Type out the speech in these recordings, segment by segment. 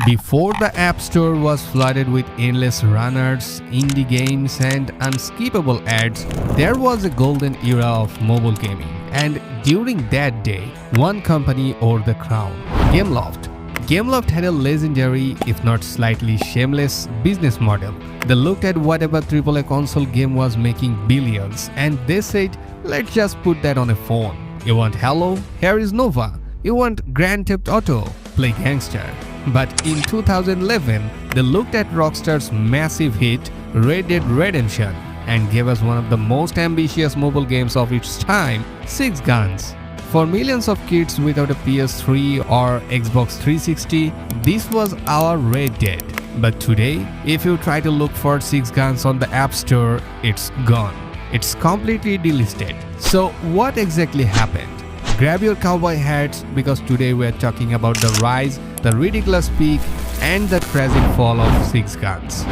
Before the App Store was flooded with endless runners, indie games, and unskippable ads, there was a golden era of mobile gaming. And during that day, one company wore the crown: Gameloft. Gameloft had a legendary, if not slightly shameless, business model. They looked at whatever AAA console game was making billions, and they said, let's just put that on a phone. You want Halo? Here is Nova. You want Grand Theft Auto? Play Gangster. But in 2011, they looked at Rockstar's massive hit Red Dead Redemption and gave us one of the most ambitious mobile games of its time, Six Guns. For millions of kids without a PS3 or Xbox 360, this was our Red Dead. But today, if you try to look for Six Guns on the App Store, it's gone. It's completely delisted. So what exactly happened? Grab your cowboy hats because today we're talking about the rise, the ridiculous peak, and the tragic fall of Six Guns.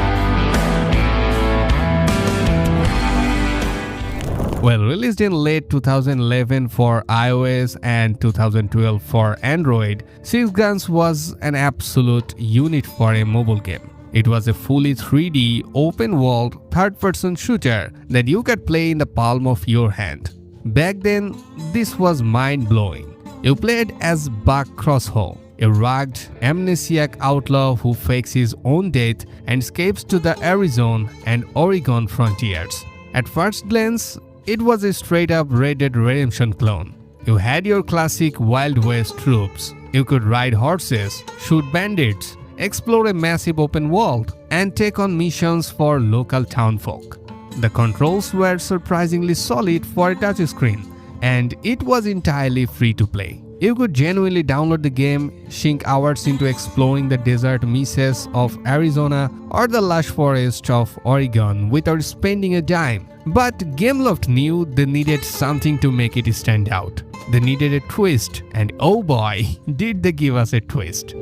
Well, released in late 2011 for iOS and 2012 for Android, Six Guns was an absolute unit for a mobile game. It was a fully 3D, open-world, third-person shooter that you could play in the palm of your hand. Back then, this was mind-blowing. You played as Buck Crosshaw, a rugged, amnesiac outlaw who fakes his own death and escapes to the Arizona and Oregon frontiers. At first glance, it was a straight-up Red Dead Redemption clone. You had your classic Wild West troops. You could ride horses, shoot bandits, explore a massive open world, and take on missions for local townfolk. The controls were surprisingly solid for a touchscreen, and it was entirely free to play. You could genuinely download the game, sink hours into exploring the desert mesas of Arizona or the lush forest of Oregon without spending a dime. But Gameloft knew they needed something to make it stand out. They needed a twist, and oh boy, did they give us a twist.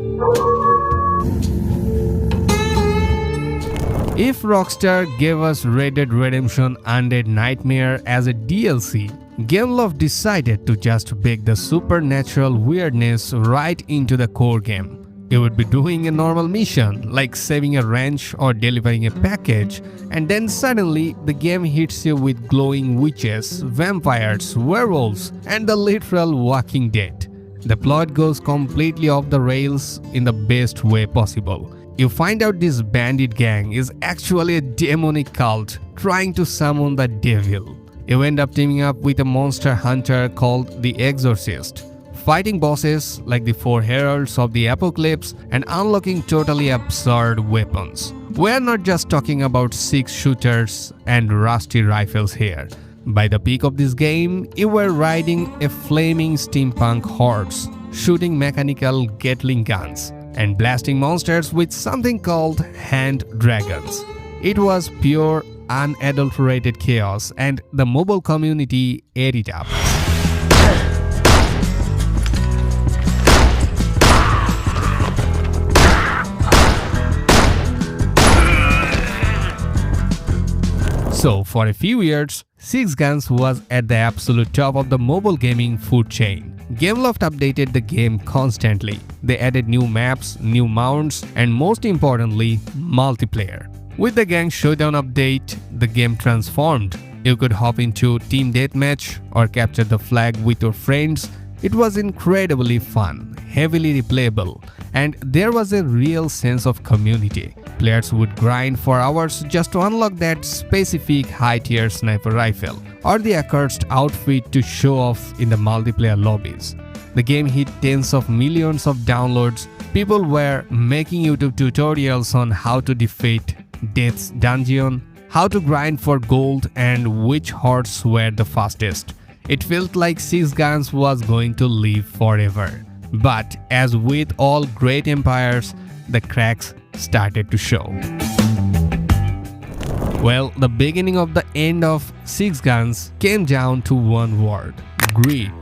If Rockstar gave us Red Dead Redemption Undead Nightmare as a DLC, Gameloft decided to just bake the supernatural weirdness right into the core game. You would be doing a normal mission, like saving a ranch or delivering a package, and then suddenly the game hits you with glowing witches, vampires, werewolves, and the literal Walking Dead. The plot goes completely off the rails in the best way possible. You find out this bandit gang is actually a demonic cult trying to summon the devil. You end up teaming up with a monster hunter called the Exorcist, fighting bosses like the Four Heralds of the Apocalypse and unlocking totally absurd weapons. We're not just talking about 6 shooters and rusty rifles here. By the peak of this game, you were riding a flaming steampunk horse, shooting mechanical Gatling guns, and blasting monsters with something called hand dragons. It was pure, unadulterated chaos, and the mobile community ate it up. So, for a few years, Six Guns was at the absolute top of the mobile gaming food chain. Gameloft updated the game constantly. They added new maps, new mounts, and most importantly, multiplayer. With the Gang Showdown update, the game transformed. You could hop into Team Deathmatch or capture the flag with your friends. It was incredibly fun, heavily replayable, and there was a real sense of community. Players would grind for hours just to unlock that specific high-tier sniper rifle or the accursed outfit to show off in the multiplayer lobbies. The game hit tens of millions of downloads. People were making YouTube tutorials on how to defeat Death's Dungeon, how to grind for gold, and which horse were the fastest. It felt like Six Guns was going to live forever. But as with all great empires, the cracks started to show. Well, the beginning of the end of Six Guns came down to one word: greed.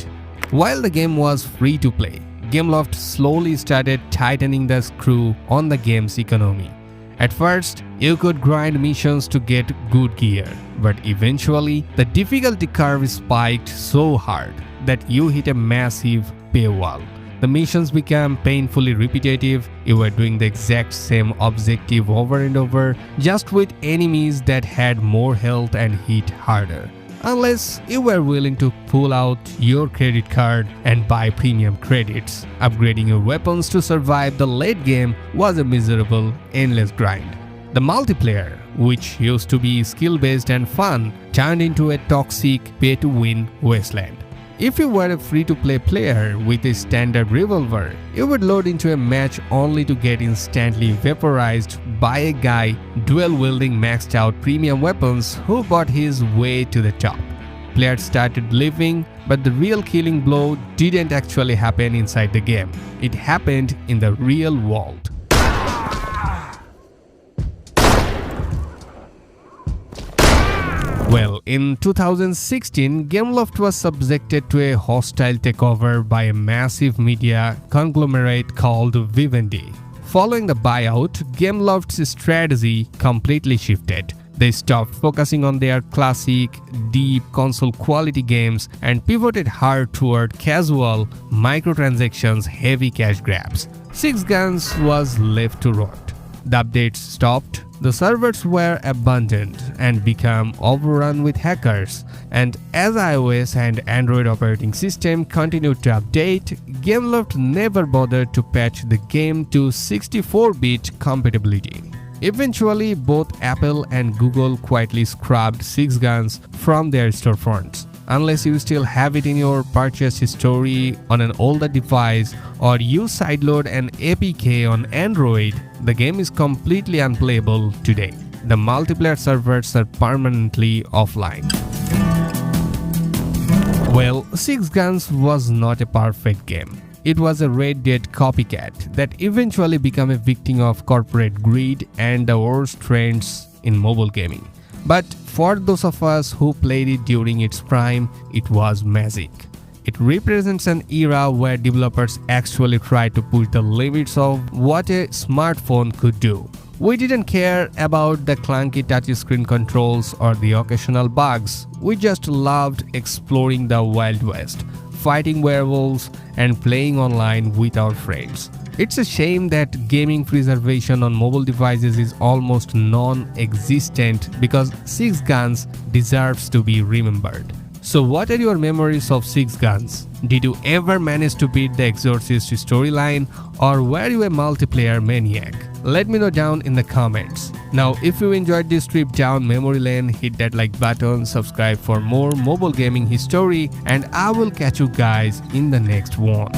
While the game was free to play, Gameloft slowly started tightening the screw on the game's economy. At first, you could grind missions to get good gear, but eventually, the difficulty curve spiked so hard that you hit a massive paywall. The missions became painfully repetitive. You were doing the exact same objective over and over, just with enemies that had more health and hit harder. Unless you were willing to pull out your credit card and buy premium credits, upgrading your weapons to survive the late game was a miserable, endless grind. The multiplayer, which used to be skill-based and fun, turned into a toxic pay-to-win wasteland. If you were a free-to-play player with a standard revolver, you would load into a match only to get instantly vaporized by a guy dual-wielding maxed-out premium weapons who bought his way to the top. Players started leaving, but the real killing blow didn't actually happen inside the game. It happened in the real world. Well, in 2016, Gameloft was subjected to a hostile takeover by a massive media conglomerate called Vivendi. Following the buyout, Gameloft's strategy completely shifted. They stopped focusing on their classic, deep console-quality games and pivoted hard toward casual, microtransactions-heavy cash grabs. Six Guns was left to rot. The updates stopped. The servers were abandoned and became overrun with hackers, and as iOS and Android operating system continued to update, Gameloft never bothered to patch the game to 64-bit compatibility. Eventually, both Apple and Google quietly scrubbed Six Guns from their storefronts. Unless you still have it in your purchase history on an older device or you sideload an APK on Android, the game is completely unplayable today. The multiplayer servers are permanently offline. Well, Six Guns was not a perfect game. It was a Red Dead copycat that eventually became a victim of corporate greed and the worst trends in mobile gaming. But for those of us who played it during its prime, it was magic. It represents an era where developers actually tried to push the limits of what a smartphone could do. We didn't care about the clunky touchscreen controls or the occasional bugs. We just loved exploring the Wild West, fighting werewolves, and playing online with our friends. It's a shame that gaming preservation on mobile devices is almost non-existent because Six Guns deserves to be remembered. So what are your memories of Six Guns? Did you ever manage to beat the Exorcist storyline, or were you a multiplayer maniac? Let me know down in the comments. Now, if you enjoyed this trip down memory lane, hit that like button, subscribe for more mobile gaming history, and I will catch you guys in the next one.